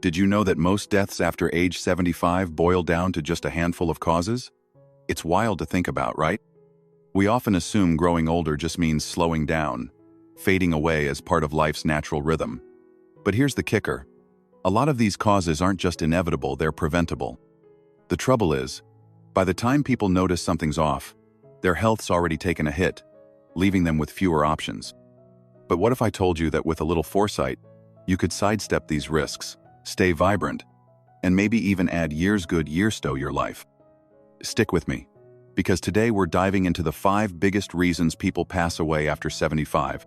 Did you know that most deaths after age 75 boil down to just a handful of causes? It's wild to think about, right? We often assume growing older just means slowing down, fading away as part of life's natural rhythm. But here's the kicker. A lot of these causes aren't just inevitable, they're preventable. The trouble is, by the time people notice something's off, their health's already taken a hit, leaving them with fewer options. But what if I told you that with a little foresight, you could sidestep these risks, stay vibrant, and maybe even add years to your life? Stick with me, because today we're diving into the 5 biggest reasons people pass away after 75.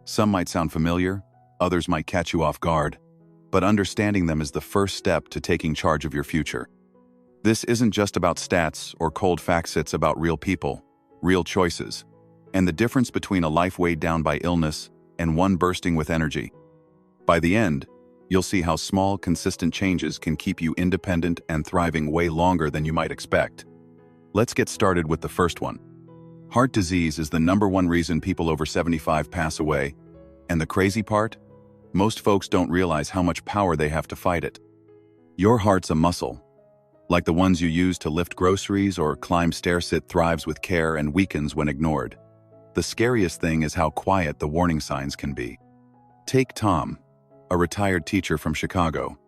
Some might sound familiar, others might catch you off guard, but understanding them is the first step to taking charge of your future. This isn't just about stats or cold facts, it's about real people, real choices, and the difference between a life weighed down by illness and one bursting with energy. By the end, you'll see how small, consistent changes can keep you independent and thriving way longer than you might expect. Let's get started with the first one. Heart disease is the #1 reason people over 75 pass away, and the crazy part? Most folks don't realize how much power they have to fight it. Your heart's a muscle. Like the ones you use to lift groceries or climb stairs, it thrives with care and weakens when ignored. The scariest thing is how quiet the warning signs can be. Take Tom, a retired teacher from Chicago.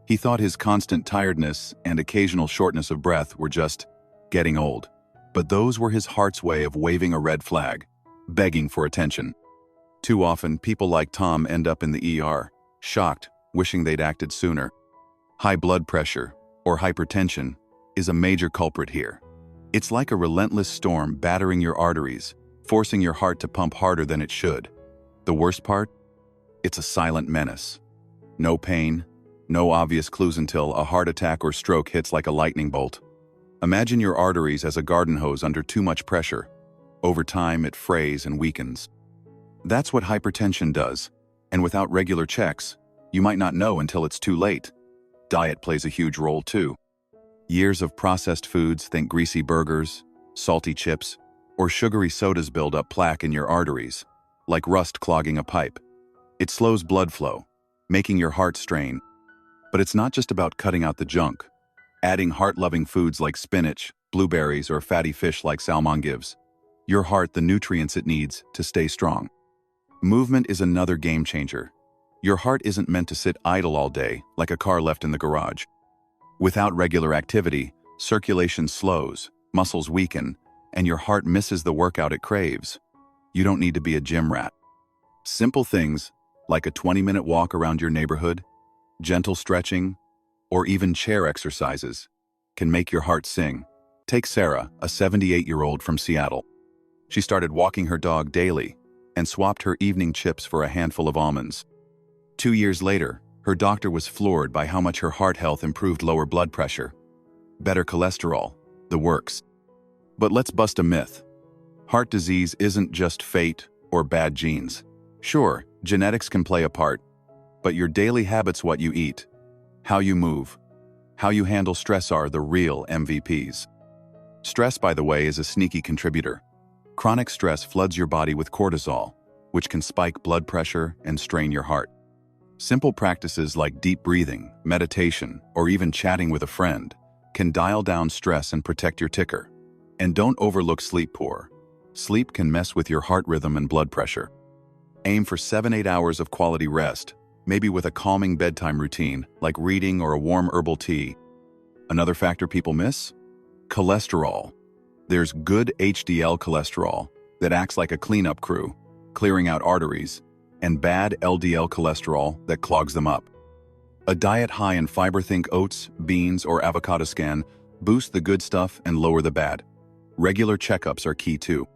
He thought his constant tiredness and occasional shortness of breath were just getting old. But those were his heart's way of waving a red flag, begging for attention. Too often, people like Tom end up in the ER, shocked, wishing they'd acted sooner. High blood pressure, or hypertension, is a major culprit here. It's like a relentless storm battering your arteries, forcing your heart to pump harder than it should. The worst part? It's a silent menace. No pain, no obvious clues until a heart attack or stroke hits like a lightning bolt. Imagine your arteries as a garden hose under too much pressure. Over time, it frays and weakens. That's what hypertension does, and without regular checks, you might not know until it's too late. Diet plays a huge role too. Years of processed foods, think greasy burgers, salty chips, or sugary sodas build up plaque in your arteries, like rust clogging a pipe. It slows blood flow, making your heart strain. But it's not just about cutting out the junk. Adding heart-loving foods like spinach, blueberries, or fatty fish like salmon gives your heart the nutrients it needs to stay strong. Movement is another game changer. Your heart isn't meant to sit idle all day like a car left in the garage. Without regular activity, circulation slows, muscles weaken, and your heart misses the workout it craves. You don't need to be a gym rat. Simple things like a 20-minute walk around your neighborhood, gentle stretching, or even chair exercises can make your heart sing. Take Sarah, a 78-year-old from Seattle. She started walking her dog daily and swapped her evening chips for a handful of almonds. 2 years later, her doctor was floored by how much her heart health improved: lower blood pressure, better cholesterol, the works. But let's bust a myth. Heart disease isn't just fate or bad genes. Sure, genetics can play a part, but your daily habits, what you eat, how you move, how you handle stress are the real MVPs. Stress, by the way, is a sneaky contributor. Chronic stress floods your body with cortisol, which can spike blood pressure and strain your heart. Simple practices like deep breathing, meditation, or even chatting with a friend can dial down stress and protect your ticker. And don't overlook sleep poor. Sleep can mess with your heart rhythm and blood pressure. Aim for 7-8 hours of quality rest, maybe with a calming bedtime routine like reading or a warm herbal tea. Another factor people miss? Cholesterol. There's good HDL cholesterol that acts like a cleanup crew, clearing out arteries, and bad LDL cholesterol that clogs them up. A diet high in fiber, think oats, beans, or avocado, can boost the good stuff and lower the bad. Regular checkups are key too.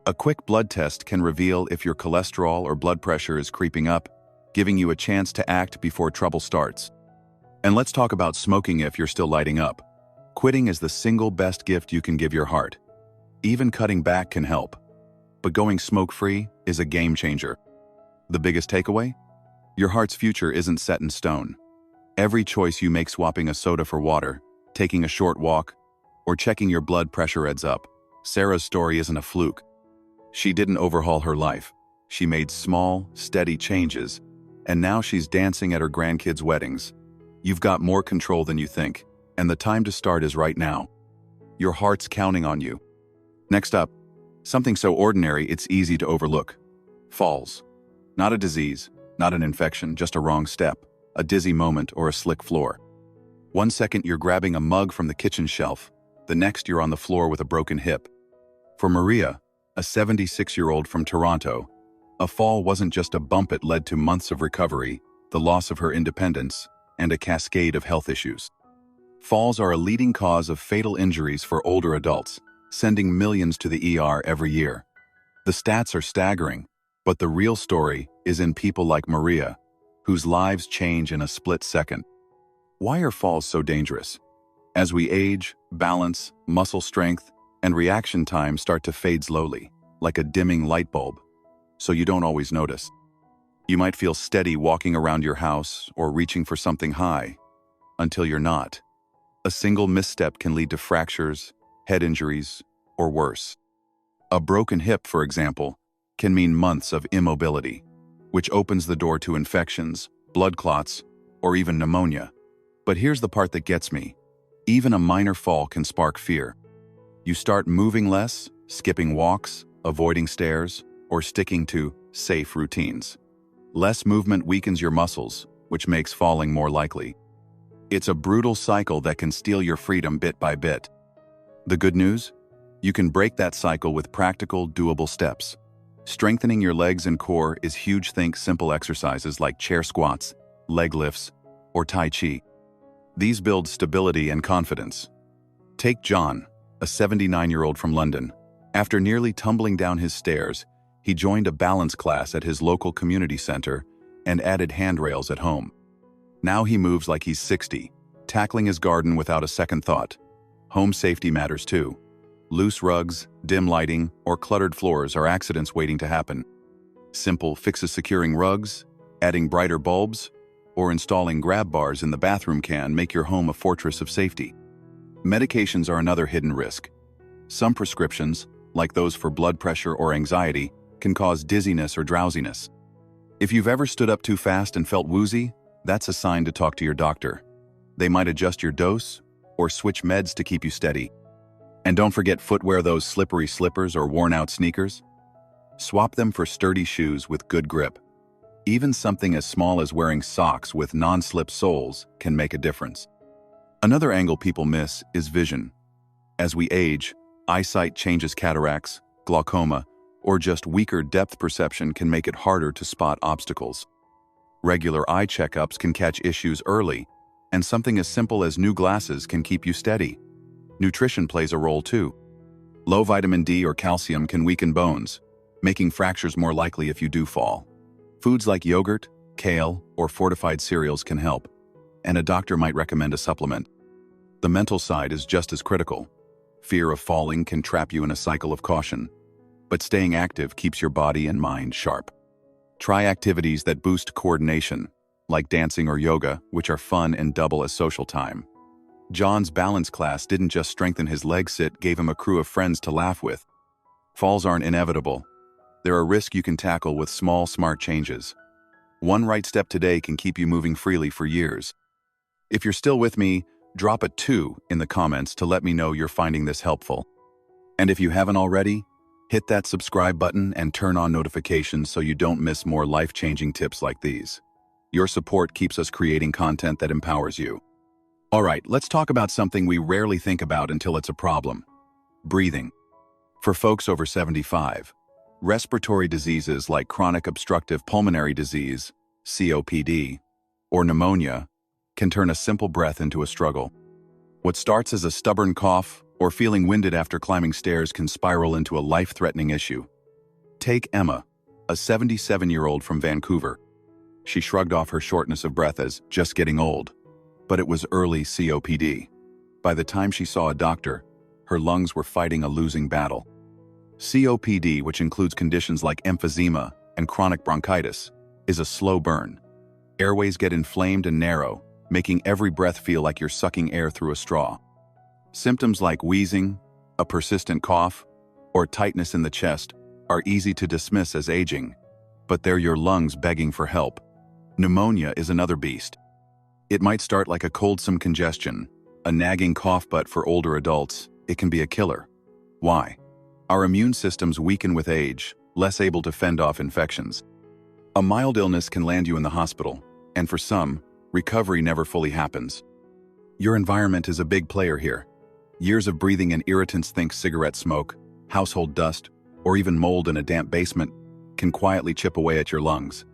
A quick blood test can reveal if your cholesterol or blood pressure is creeping up, giving you a chance to act before trouble starts. And let's talk about smoking if you're still lighting up. Quitting is the single best gift you can give your heart. Even cutting back can help. But going smoke-free is a game changer. The biggest takeaway? Your heart's future isn't set in stone. Every choice you make, swapping a soda for water, taking a short walk, or checking your blood pressure, adds up. Sarah's story isn't a fluke. She didn't overhaul her life. She made small, steady changes, and now she's dancing at her grandkids' weddings. You've got more control than you think, and the time to start is right now. Your heart's counting on you. Next up, something so ordinary it's easy to overlook. Falls. Not a disease, not an infection, just a wrong step, a dizzy moment, or a slick floor. One second you're grabbing a mug from the kitchen shelf, the next you're on the floor with a broken hip. For Maria, a 76-year-old from Toronto, a fall wasn't just a bump, it led to months of recovery, the loss of her independence, and a cascade of health issues. Falls are a leading cause of fatal injuries for older adults, sending millions to the ER every year. The stats are staggering, but the real story is in people like Maria, whose lives change in a split second. Why are falls so dangerous? As we age, balance, muscle strength, and reaction time start to fade slowly, like a dimming light bulb, so you don't always notice. You might feel steady walking around your house or reaching for something high, until you're not. A single misstep can lead to fractures, head injuries, or worse. A broken hip, for example, can mean months of immobility, which opens the door to infections, blood clots, or even pneumonia. But here's the part that gets me. Even a minor fall can spark fear. You start moving less, skipping walks, avoiding stairs, or sticking to safe routines. Less movement weakens your muscles, which makes falling more likely. It's a brutal cycle that can steal your freedom bit by bit. The good news? You can break that cycle with practical, doable steps. Strengthening your legs and core is huge. Think simple exercises like chair squats, leg lifts, or Tai Chi. These build stability and confidence. Take John, a 79-year-old from London. After nearly tumbling down his stairs, he joined a balance class at his local community center and added handrails at home. Now he moves like he's 60, tackling his garden without a second thought. Home safety matters too. Loose rugs, dim lighting, or cluttered floors are accidents waiting to happen. Simple fixes securing rugs, adding brighter bulbs, or installing grab bars in the bathroom can make your home a fortress of safety. Medications are another hidden risk. Some prescriptions, like those for blood pressure or anxiety, can cause dizziness or drowsiness. If you've ever stood up too fast and felt woozy, that's a sign to talk to your doctor. They might adjust your dose or switch meds to keep you steady. And don't forget footwear, those slippery slippers or worn-out sneakers. Swap them for sturdy shoes with good grip. Even something as small as wearing socks with non-slip soles can make a difference. Another angle people miss is vision. As we age, eyesight changes. Cataracts, glaucoma, or just weaker depth perception can make it harder to spot obstacles. Regular eye checkups can catch issues early, and something as simple as new glasses can keep you steady. Nutrition plays a role too. Low vitamin D or calcium can weaken bones, making fractures more likely if you do fall. Foods like yogurt, kale, or fortified cereals can help, and a doctor might recommend a supplement. The mental side is just as critical. Fear of falling can trap you in a cycle of caution, but staying active keeps your body and mind sharp. Try activities that boost coordination, like dancing or yoga, which are fun and double as social time. John's balance class didn't just strengthen his legs, it gave him a crew of friends to laugh with. Falls aren't inevitable. They're a risk you can tackle with small, smart changes. One right step today can keep you moving freely for years. If you're still with me, drop a 2 in the comments to let me know you're finding this helpful. And if you haven't already, hit that subscribe button and turn on notifications so you don't miss more life-changing tips like these. Your support keeps us creating content that empowers you. All right, let's talk about something we rarely think about until it's a problem. Breathing. For folks over 75, respiratory diseases like chronic obstructive pulmonary disease, COPD, or pneumonia can turn a simple breath into a struggle. What starts as a stubborn cough or feeling winded after climbing stairs can spiral into a life-threatening issue. Take Emma, a 77-year-old from Vancouver. She shrugged off her shortness of breath as just getting old, but it was early COPD. By the time she saw a doctor, her lungs were fighting a losing battle. COPD, which includes conditions like emphysema and chronic bronchitis, is a slow burn. Airways get inflamed and narrow, making every breath feel like you're sucking air through a straw. Symptoms like wheezing, a persistent cough, or tightness in the chest are easy to dismiss as aging, but they're your lungs begging for help. Pneumonia is another beast. It might start like a cold-some congestion, a nagging cough, but for older adults, it can be a killer. Why? Our immune systems weaken with age, less able to fend off infections. A mild illness can land you in the hospital, and for some, recovery never fully happens. Your environment is a big player here. Years of breathing in irritants, think cigarette smoke, household dust, or even mold in a damp basement, can quietly chip away at your lungs.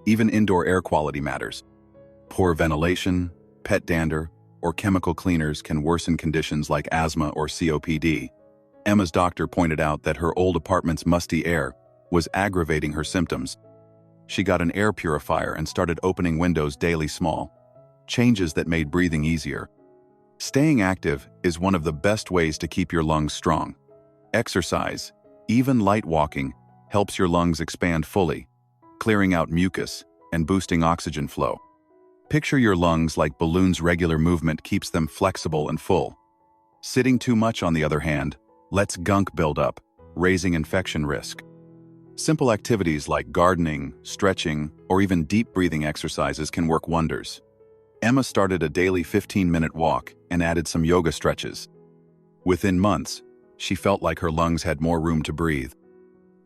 Even indoor air quality matters. Poor ventilation, pet dander, or chemical cleaners can worsen conditions like asthma or COPD. Emma's doctor pointed out that her old apartment's musty air was aggravating her symptoms. She got an air purifier and started opening windows daily, small changes that made breathing easier. Staying active is one of the best ways to keep your lungs strong. Exercise, even light walking, helps your lungs expand fully, clearing out mucus and boosting oxygen flow. Picture your lungs like balloons. Regular movement keeps them flexible and full. Sitting too much, on the other hand, lets gunk build up, raising infection risk. Simple activities like gardening, stretching, or even deep breathing exercises can work wonders. Emma started a daily 15-minute walk and added some yoga stretches. Within months, she felt like her lungs had more room to breathe.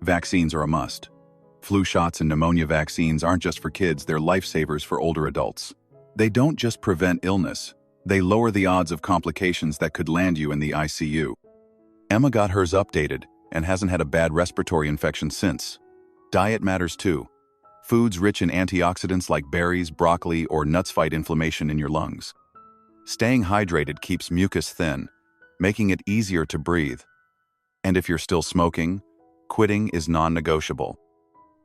Vaccines are a must. Flu shots and pneumonia vaccines aren't just for kids, they're lifesavers for older adults. They don't just prevent illness, they lower the odds of complications that could land you in the ICU. Emma got hers updated and hasn't had a bad respiratory infection since. Diet matters too. Foods rich in antioxidants like berries, broccoli, or nuts fight inflammation in your lungs. Staying hydrated keeps mucus thin, making it easier to breathe. And if you're still smoking, quitting is non-negotiable.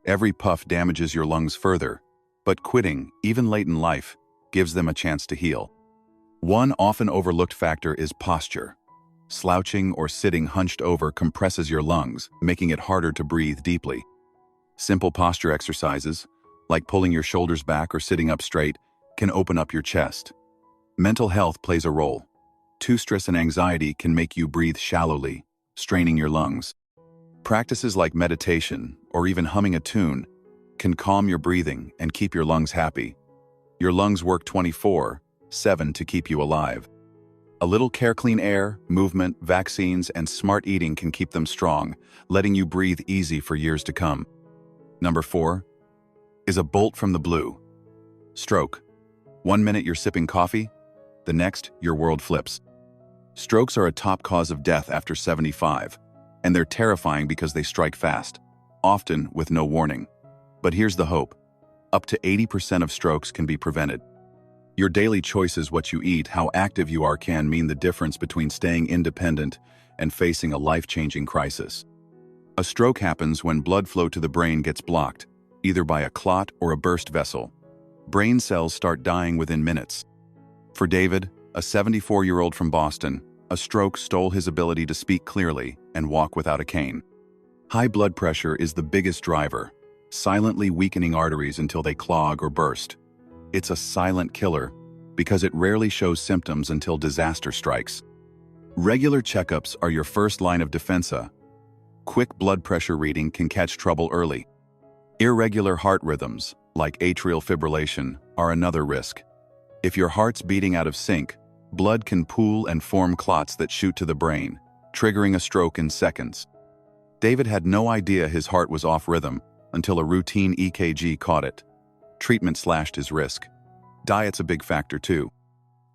Every puff damages your lungs further, but quitting, even late in life, gives them a chance to heal. One often overlooked factor is posture. Slouching or sitting hunched over compresses your lungs, making it harder to breathe deeply. Simple posture exercises, like pulling your shoulders back or sitting up straight, can open up your chest. Mental health plays a role. Too stress and anxiety can make you breathe shallowly, straining your lungs. Practices like meditation or even humming a tune can calm your breathing and keep your lungs happy. Your lungs work 24/7 to keep you alive. A little care, clean air, movement, vaccines, and smart eating can keep them strong, letting you breathe easy for years to come. Number 4 is a bolt from the blue. Stroke. 1 minute you're sipping coffee, the next your world flips. Strokes are a top cause of death after 75, and they're terrifying because they strike fast, often with no warning. But here's the hope. Up to 80% of strokes can be prevented. Your daily choices, what you eat, how active you are, can mean the difference between staying independent and facing a life-changing crisis. A stroke happens when blood flow to the brain gets blocked, either by a clot or a burst vessel. Brain cells start dying within minutes. For David, a 74-year-old from Boston, a stroke stole his ability to speak clearly and walk without a cane. High blood pressure is the biggest driver, silently weakening arteries until they clog or burst. It's a silent killer because it rarely shows symptoms until disaster strikes. Regular checkups are your first line of defense. Quick blood pressure reading can catch trouble early. Irregular heart rhythms, like atrial fibrillation, are another risk. If your heart's beating out of sync, blood can pool and form clots that shoot to the brain, triggering a stroke in seconds. David had no idea his heart was off rhythm until a routine EKG caught it. Treatment slashed his risk. Diet's a big factor too.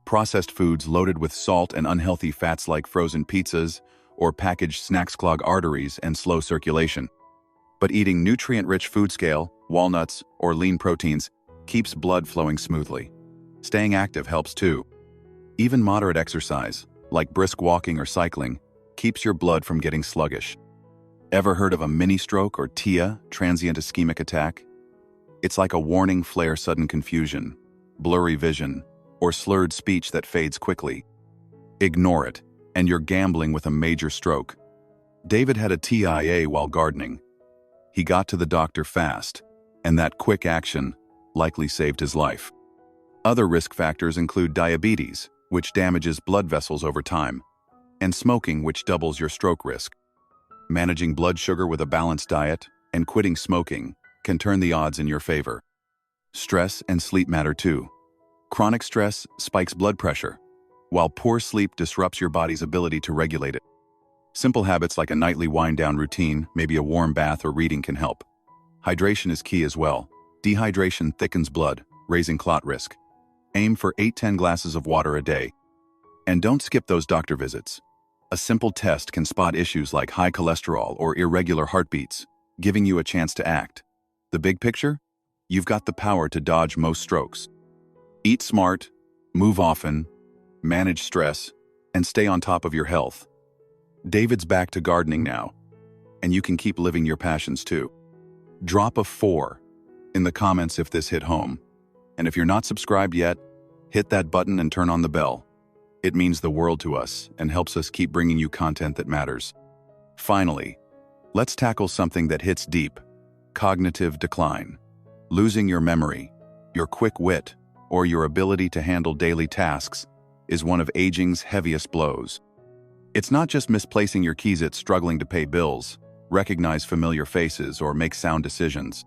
Processed foods loaded with salt and unhealthy fats like frozen pizzas or packaged snacks clog arteries and slow circulation. But eating nutrient-rich food scale, walnuts, or lean proteins keeps blood flowing smoothly. Staying active helps too. Even moderate exercise, like brisk walking or cycling, keeps your blood from getting sluggish. Ever heard of a mini-stroke or TIA, transient ischemic attack? It's like a warning flare, sudden confusion, blurry vision, or slurred speech that fades quickly. Ignore it, and you're gambling with a major stroke. David had a TIA while gardening. He got to the doctor fast, and that quick action likely saved his life. Other risk factors include diabetes, which damages blood vessels over time, and smoking, which doubles your stroke risk. Managing blood sugar with a balanced diet and quitting smoking can turn the odds in your favor. Stress and sleep matter too. Chronic stress spikes blood pressure, while poor sleep disrupts your body's ability to regulate it. Simple habits like a nightly wind-down routine, maybe a warm bath or reading can help. Hydration is key as well. Dehydration thickens blood, raising clot risk. Aim for 8–10 glasses of water a day. And don't skip those doctor visits. A simple test can spot issues like high cholesterol or irregular heartbeats, giving you a chance to act. The big picture? You've got the power to dodge most strokes. Eat smart, move often, manage stress, and stay on top of your health. David's back to gardening now, and you can keep living your passions too. Drop a 4 in the comments if this hit home. And if you're not subscribed yet, hit that button and turn on the bell. It means the world to us and helps us keep bringing you content that matters. Finally, let's tackle something that hits deep: cognitive decline. Losing your memory, your quick wit, or your ability to handle daily tasks is one of aging's heaviest blows. It's not just misplacing your keys, it's struggling to pay bills, recognize familiar faces, or make sound decisions.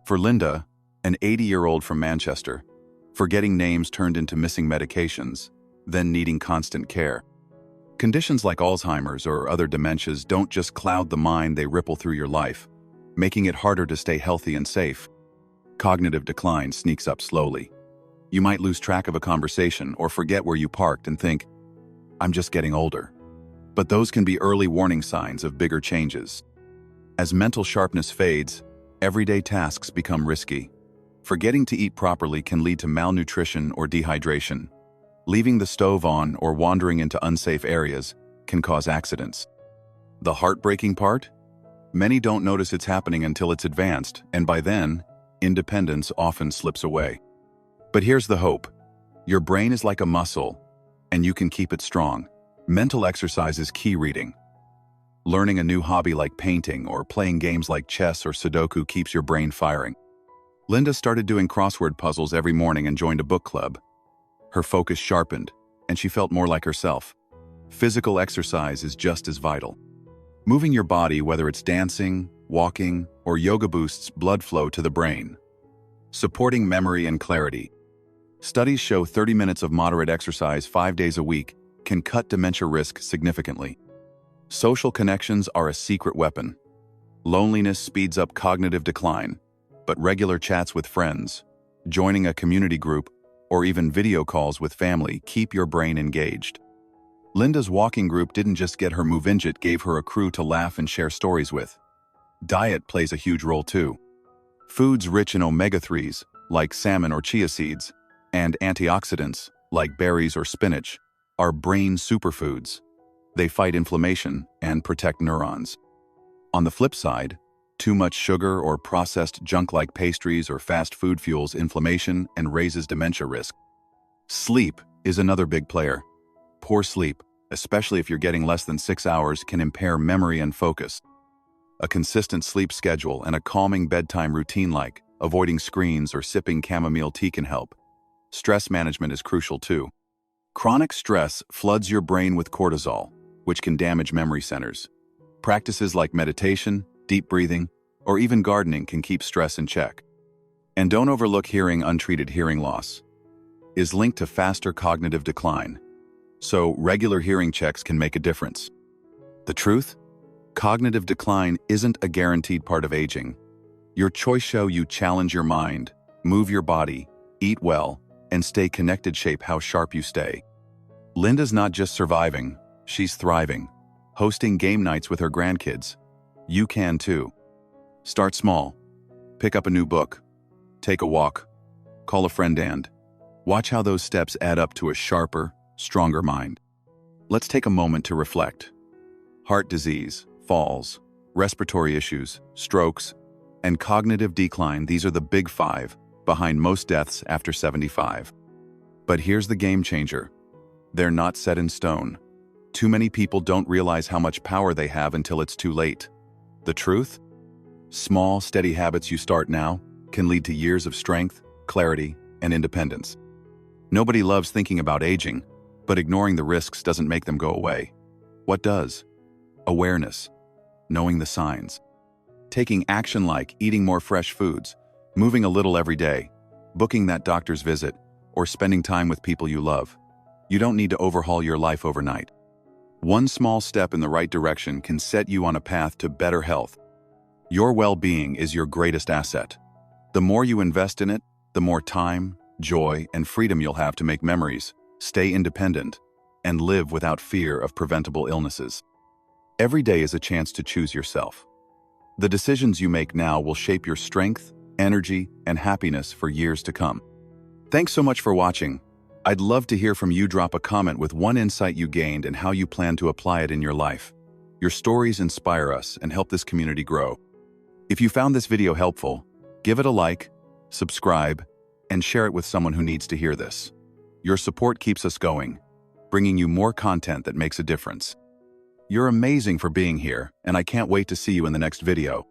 For Linda, an 80-year-old from Manchester, forgetting names turned into missing medications, then needing constant care. Conditions like Alzheimer's or other dementias don't just cloud the mind, they ripple through your life, making it harder to stay healthy and safe. Cognitive decline sneaks up slowly. You might lose track of a conversation or forget where you parked and think, "I'm just getting older." But those can be early warning signs of bigger changes. As mental sharpness fades, everyday tasks become risky. Forgetting to eat properly can lead to malnutrition or dehydration. Leaving the stove on or wandering into unsafe areas can cause accidents. The heartbreaking part? Many don't notice it's happening until it's advanced, and by then, independence often slips away. But here's the hope. Your brain is like a muscle, and you can keep it strong. Mental exercise is key. Reading. Learning a new hobby like painting or playing games like chess or Sudoku keeps your brain firing. Linda started doing crossword puzzles every morning and joined a book club. Her focus sharpened, and she felt more like herself. Physical exercise is just as vital. Moving your body, whether it's dancing, walking, or yoga, boosts blood flow to the brain, supporting memory and clarity. Studies show 30 minutes of moderate exercise 5 days a week can cut dementia risk significantly. Social connections are a secret weapon. Loneliness speeds up cognitive decline, but regular chats with friends, joining a community group, or even video calls with family keep your brain engaged. Linda's walking group didn't just get her moving, it gave her a crew to laugh and share stories with. Diet plays a huge role too. Foods rich in omega-3s, like salmon or chia seeds, and antioxidants, like berries or spinach, are brain superfoods. They fight inflammation and protect neurons. On the flip side, too much sugar or processed junk like pastries or fast food fuels inflammation and raises dementia risk. Sleep is another big player. Poor sleep, especially if you're getting less than 6 hours, can impair memory and focus. A consistent sleep schedule and a calming bedtime routine like avoiding screens or sipping chamomile tea can help. Stress management is crucial too. Chronic stress floods your brain with cortisol, which can damage memory centers. Practices like meditation, deep breathing, or even gardening can keep stress in check. And don't overlook hearing. Untreated hearing loss is linked to faster cognitive decline, so regular hearing checks can make a difference. The truth? Cognitive decline isn't a guaranteed part of aging. Your choice show you challenge your mind, move your body, eat well, and stay connected shape how sharp you stay. Linda's not just surviving, she's thriving, hosting game nights with her grandkids. You can too. Start small. Pick up a new book. Take a walk. Call a friend and watch how those steps add up to a sharper, stronger mind. Let's take a moment to reflect. Heart disease, falls, respiratory issues, strokes, and cognitive decline, these are the big 5 behind most deaths after 75. But here's the game changer. They're not set in stone. Too many people don't realize how much power they have until it's too late. The truth? Small, steady habits you start now can lead to years of strength, clarity, and independence. Nobody loves thinking about aging, but ignoring the risks doesn't make them go away. What does? Awareness. Knowing the signs. Taking action like eating more fresh foods, moving a little every day, booking that doctor's visit, or spending time with people you love. You don't need to overhaul your life overnight. One small step in the right direction can set you on a path to better health. Your well-being is your greatest asset. The more you invest in it, the more time, joy, and freedom you'll have to make memories, stay independent, and live without fear of preventable illnesses. Every day is a chance to choose yourself. The decisions you make now will shape your strength, energy, and happiness for years to come. Thanks so much for watching. I'd love to hear from you. Drop a comment with one insight you gained and how you plan to apply it in your life. Your stories inspire us and help this community grow. If you found this video helpful, give it a like, subscribe, and share it with someone who needs to hear this. Your support keeps us going, bringing you more content that makes a difference. You're amazing for being here, and I can't wait to see you in the next video.